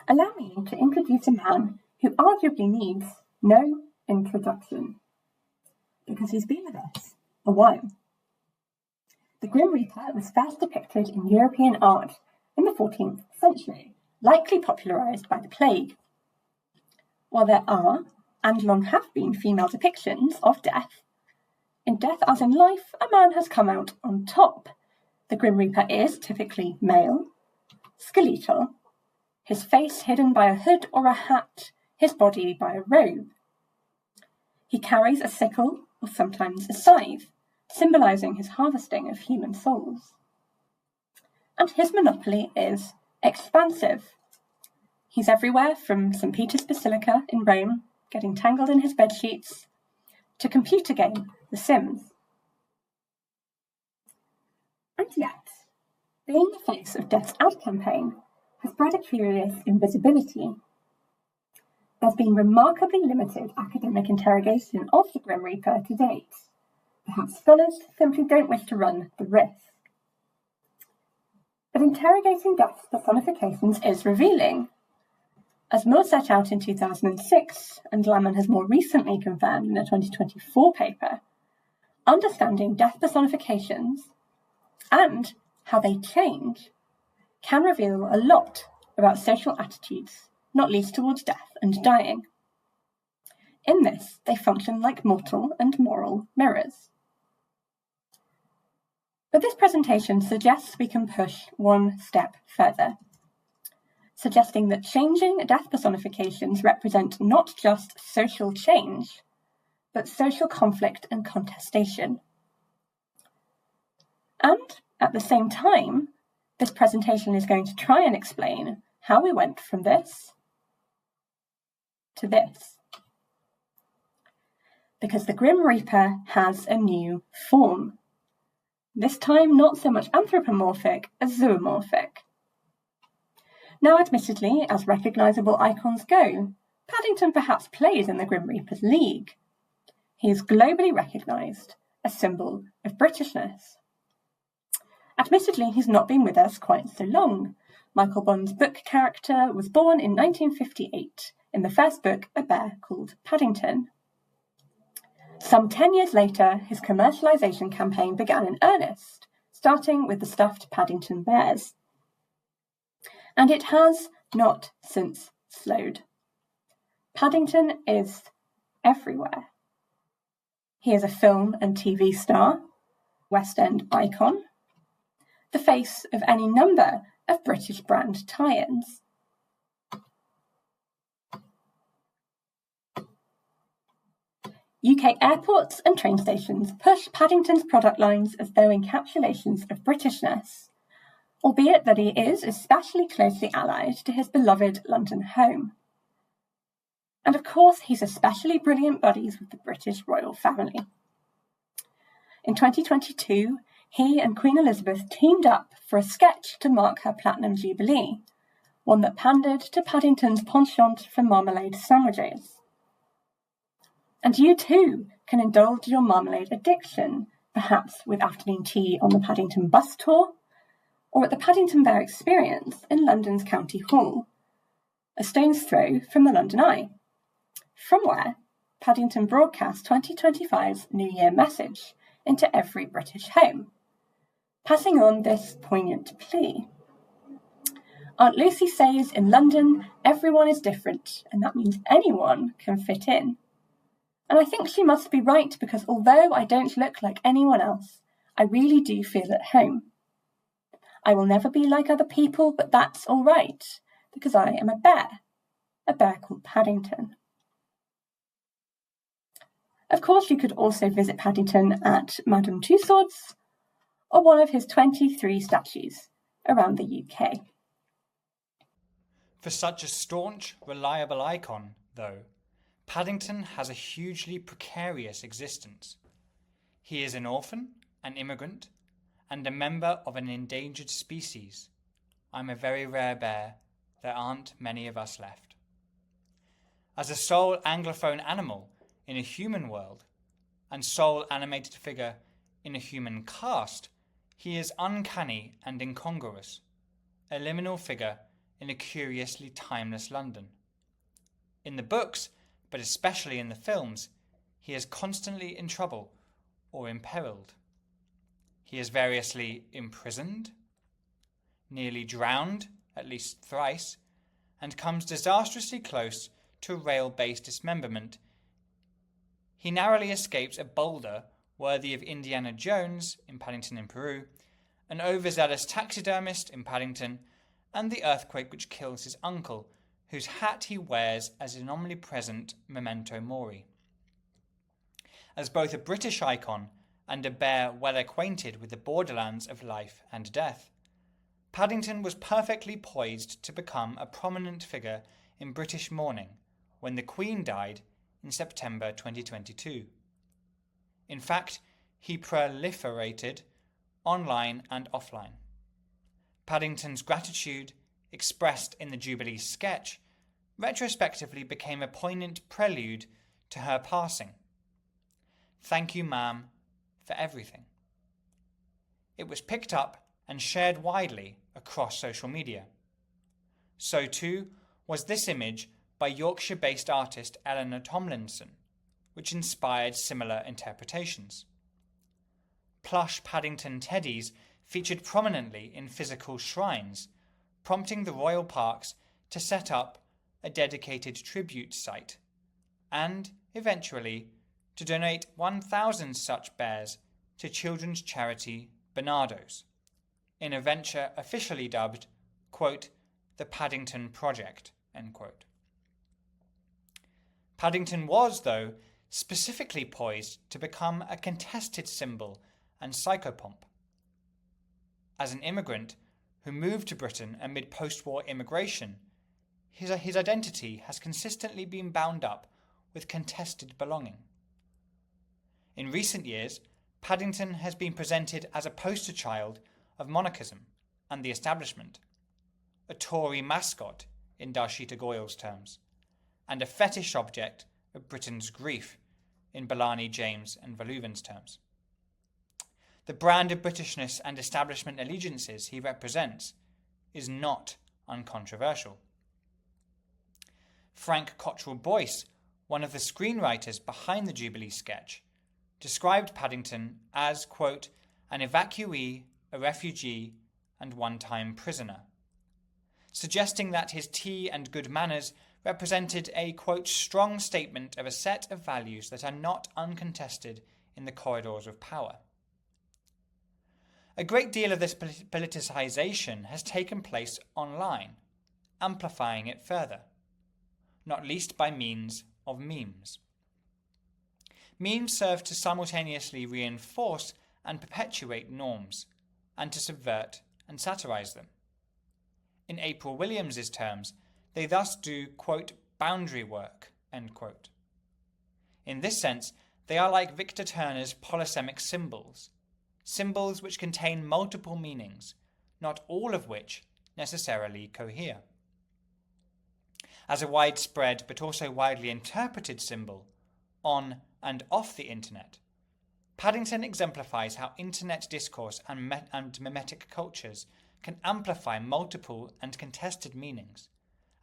allow me to introduce a man who arguably needs no introduction, because he's been with us a while. The Grim Reaper was first depicted in European art in the 14th century, likely popularised by the plague. While there are, and long have been, female depictions of death, in Death as in Life, a man has come out on top. The Grim Reaper is typically male, skeletal, his face hidden by a hood or a hat, his body by a robe. He carries a sickle or sometimes a scythe, symbolising his harvesting of human souls. And his monopoly is expansive. He's everywhere from St. Peter's Basilica in Rome, getting tangled in his bedsheets, to computer game The Sims. And yet, being the face of Death's ad campaign has bred a curious invisibility. There's been remarkably limited academic interrogation of the Grim Reaper to date. Perhaps scholars simply don't wish to run the risk. But interrogating Death's personifications is revealing. As Moore set out in 2006, and Lamon has more recently confirmed in a 2024 paper, understanding death personifications and how they change can reveal a lot about social attitudes, not least towards death and dying. In this, they function like mortal and moral mirrors. But this presentation suggests we can push one step further, suggesting that changing death personifications represent not just social change, but social conflict and contestation. And at the same time, this presentation is going to try and explain how we went from this to this. Because the Grim Reaper has a new form. This time not so much anthropomorphic as zoomorphic. Now, admittedly, as recognisable icons go, Paddington perhaps plays in the Grim Reaper's league. He is globally recognised, a symbol of Britishness. Admittedly, he's not been with us quite so long. Michael Bond's book character was born in 1958, in the first book, A Bear Called Paddington. Some 10 years later, his commercialisation campaign began in earnest, starting with the stuffed Paddington Bears. And it has not since slowed. Paddington is everywhere. He is a film and TV star, West End icon, the face of any number of British brand tie-ins. UK airports and train stations push Paddington's product lines as though encapsulations of Britishness, albeit that he is especially closely allied to his beloved London home. And of course, he's especially brilliant buddies with the British royal family. In 2022, he and Queen Elizabeth teamed up for a sketch to mark her Platinum Jubilee, one that pandered to Paddington's penchant for marmalade sandwiches. And you too can indulge your marmalade addiction, perhaps with afternoon tea on the Paddington bus tour, or at the Paddington Bear Experience in London's County Hall, a stone's throw from the London Eye, from where Paddington broadcast 2025's New Year message into every British home, passing on this poignant plea. Aunt Lucy says in London, everyone is different, and that means anyone can fit in. And I think she must be right, because although I don't look like anyone else, I really do feel at home. I will never be like other people, but that's all right, because I am a bear called Paddington. Of course, you could also visit Paddington at Madame Tussauds, or one of his 23 statues around the UK. For such a staunch, reliable icon, though, Paddington has a hugely precarious existence. He is an orphan, an immigrant, and a member of an endangered species. I'm a very rare bear. There aren't many of us left. As a sole Anglophone animal in a human world, and sole animated figure in a human cast, he is uncanny and incongruous, a liminal figure in a curiously timeless London. In the books, but especially in the films, he is constantly in trouble or imperiled. He is variously imprisoned, nearly drowned at least thrice, and comes disastrously close to rail-based dismemberment. He narrowly escapes a boulder worthy of Indiana Jones in Paddington in Peru, an overzealous taxidermist in Paddington, and the earthquake which kills his uncle, whose hat he wears as an omnipresent memento mori. As both a British icon and a bear well acquainted with the borderlands of life and death, Paddington was perfectly poised to become a prominent figure in British mourning when the Queen died in September 2022. In fact, he proliferated online and offline. Paddington's gratitude, expressed in the Jubilee sketch, retrospectively became a poignant prelude to her passing. "Thank you, ma'am, for everything." It was picked up and shared widely across social media. So too was this image by Yorkshire-based artist Eleanor Tomlinson, which inspired similar interpretations. Plush Paddington teddies featured prominently in physical shrines, prompting the royal parks to set up a dedicated tribute site, and, eventually, to donate 1,000 such bears to children's charity Bernardo's, in a venture officially dubbed, quote, the Paddington Project, end quote. Paddington was, though, specifically poised to become a contested symbol and psychopomp. As an immigrant who moved to Britain amid post-war immigration, his identity has consistently been bound up with contested belonging. In recent years, Paddington has been presented as a poster child of monarchism and the establishment, a Tory mascot in Darshita Goyal's terms, and a fetish object of Britain's grief in Bellani, James and Verhoeven's terms. The brand of Britishness and establishment allegiances he represents is not uncontroversial. Frank Cottrell Boyce, one of the screenwriters behind the Jubilee sketch, described Paddington as, quote, an evacuee, a refugee, and one-time prisoner, suggesting that his tea and good manners represented a, quote, strong statement of a set of values that are not uncontested in the corridors of power. A great deal of this politicization has taken place online, amplifying it further, not least by means of memes. Memes serve to simultaneously reinforce and perpetuate norms, and to subvert and satirize them. In April Williams's terms, they thus do, quote, boundary work, end quote. In this sense, they are like Victor Turner's polysemic symbols, symbols which contain multiple meanings, not all of which necessarily cohere. As a widespread but also widely interpreted symbol, on and off the internet, Paddington exemplifies how internet discourse and memetic cultures can amplify multiple and contested meanings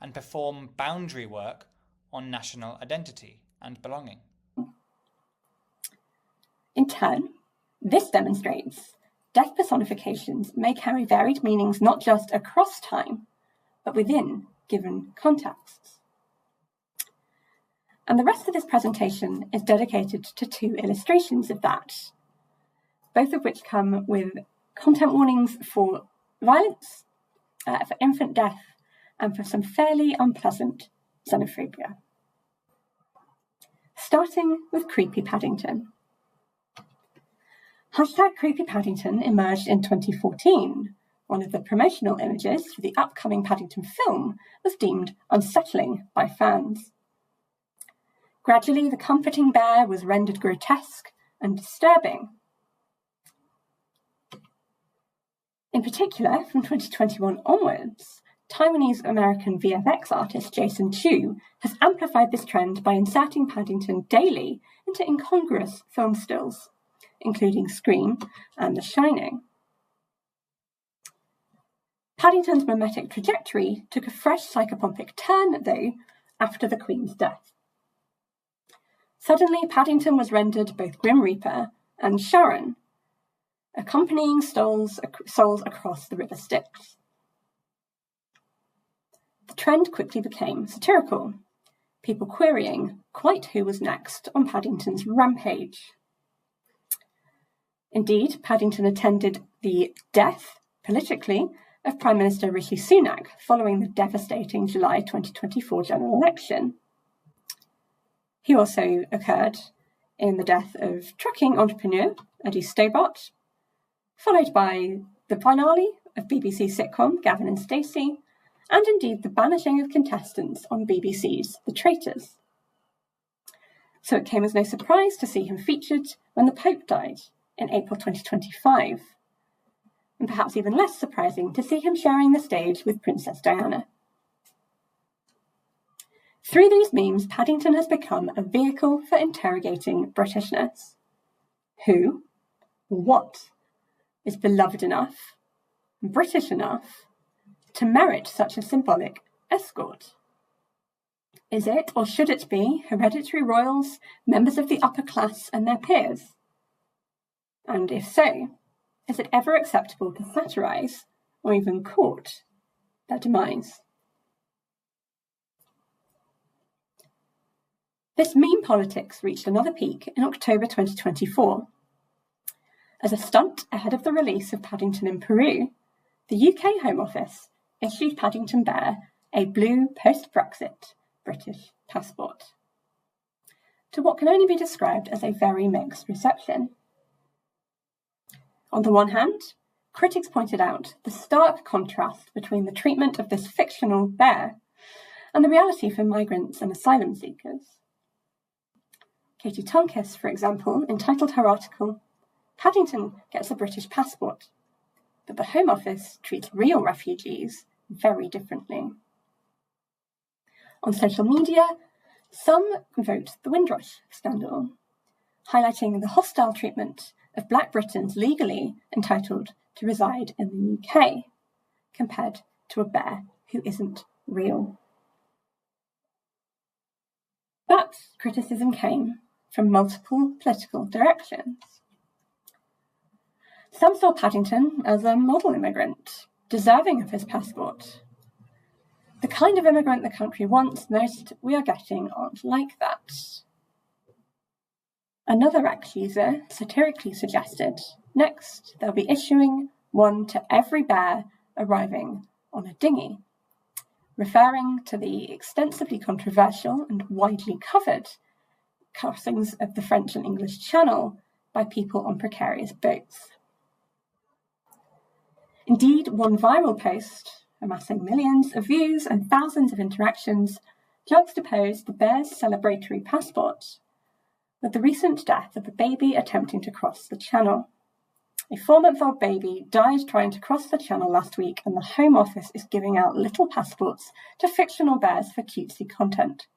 and perform boundary work on national identity and belonging. In turn, this demonstrates death personifications may carry varied meanings not just across time, but within given contexts. And the rest of this presentation is dedicated to two illustrations of that, both of which come with content warnings for violence, for infant death, and for some fairly unpleasant xenophobia. Starting with Creepy Paddington. Hashtag Creepy Paddington emerged in 2014. One of the promotional images for the upcoming Paddington film was deemed unsettling by fans. Gradually, the comforting bear was rendered grotesque and disturbing. In particular, from 2021 onwards, Taiwanese-American VFX artist Jason Chu has amplified this trend by inserting Paddington daily into incongruous film stills, including Scream and The Shining. Paddington's memetic trajectory took a fresh psychopompic turn, though, after the Queen's death. Suddenly, Paddington was rendered both Grim Reaper and Sharon, accompanying souls across the River Styx. The trend quickly became satirical, people querying quite who was next on Paddington's rampage. Indeed, Paddington attended the death, politically, of Prime Minister Rishi Sunak following the devastating July 2024 general election. He also occurred in the death of trucking entrepreneur Eddie Stobart, followed by the finale of BBC sitcom Gavin and Stacey, and indeed the banishing of contestants on BBC's The Traitors. So it came as no surprise to see him featured when the Pope died in April 2025, and perhaps even less surprising to see him sharing the stage with Princess Diana. Through these memes, Paddington has become a vehicle for interrogating Britishness. Who, or what, is beloved enough, British enough, to merit such a symbolic escort? Is it, or should it be, hereditary royals, members of the upper class and their peers? And if so, is it ever acceptable to satirise, or even court, their demise? This meme politics reached another peak in October 2024. As a stunt ahead of the release of Paddington in Peru, the UK Home Office issued Paddington Bear a blue post-Brexit British passport, to what can only be described as a very mixed reception. On the one hand, critics pointed out the stark contrast between the treatment of this fictional bear and the reality for migrants and asylum seekers. Katie Tonkis, for example, entitled her article, "Paddington Gets a British Passport, but the Home Office treats real refugees very differently." On social media, some invoked the Windrush scandal, highlighting the hostile treatment of Black Britons legally entitled to reside in the UK, compared to a bear who isn't real. But criticism came from multiple political directions. Some saw Paddington as a model immigrant, deserving of his passport. The kind of immigrant the country wants, most we are getting aren't like that. Another accuser satirically suggested, next they'll be issuing one to every bear arriving on a dinghy, referring to the extensively controversial and widely covered crossings of the French and English Channel by people on precarious boats. Indeed, one viral post, amassing millions of views and thousands of interactions, juxtaposed the bear's celebratory passport with the recent death of a baby attempting to cross the Channel. A 4-month-old baby died trying to cross the Channel last week, and the Home Office is giving out little passports to fictional bears for cutesy content.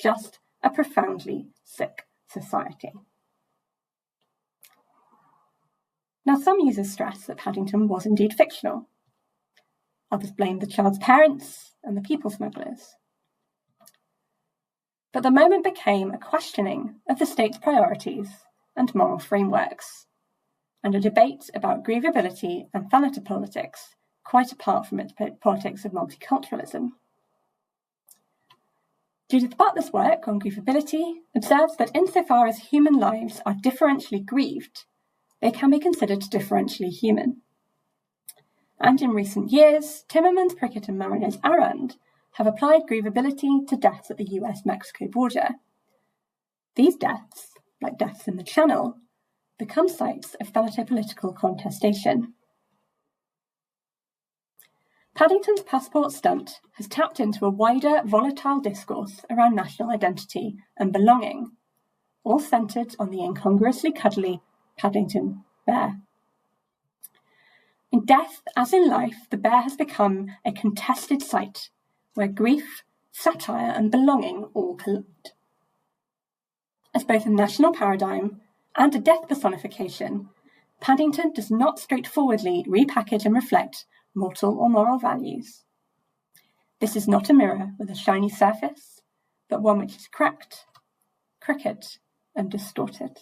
Just a profoundly sick society. Now, some users stress that Paddington was indeed fictional. Others blame the child's parents and the people smugglers. But the moment became a questioning of the state's priorities and moral frameworks, and a debate about grievability and thanatopolitics, quite apart from its politics of multiculturalism. Judith Butler's work on grievability observes that insofar as human lives are differentially grieved, they can be considered differentially human. And in recent years, Timmermans, Prickett and Mariners Arand have applied grievability to deaths at the US-Mexico border. These deaths, like deaths in the Channel, become sites of thanatopolitical contestation. Paddington's passport stunt has tapped into a wider, volatile discourse around national identity and belonging, all centred on the incongruously cuddly Paddington Bear. In death, as in life, the bear has become a contested site where grief, satire and belonging all collide. As both a national paradigm and a death personification, Paddington does not straightforwardly repackage and reflect mortal or moral values. This is not a mirror with a shiny surface, but one which is cracked, crooked, and distorted.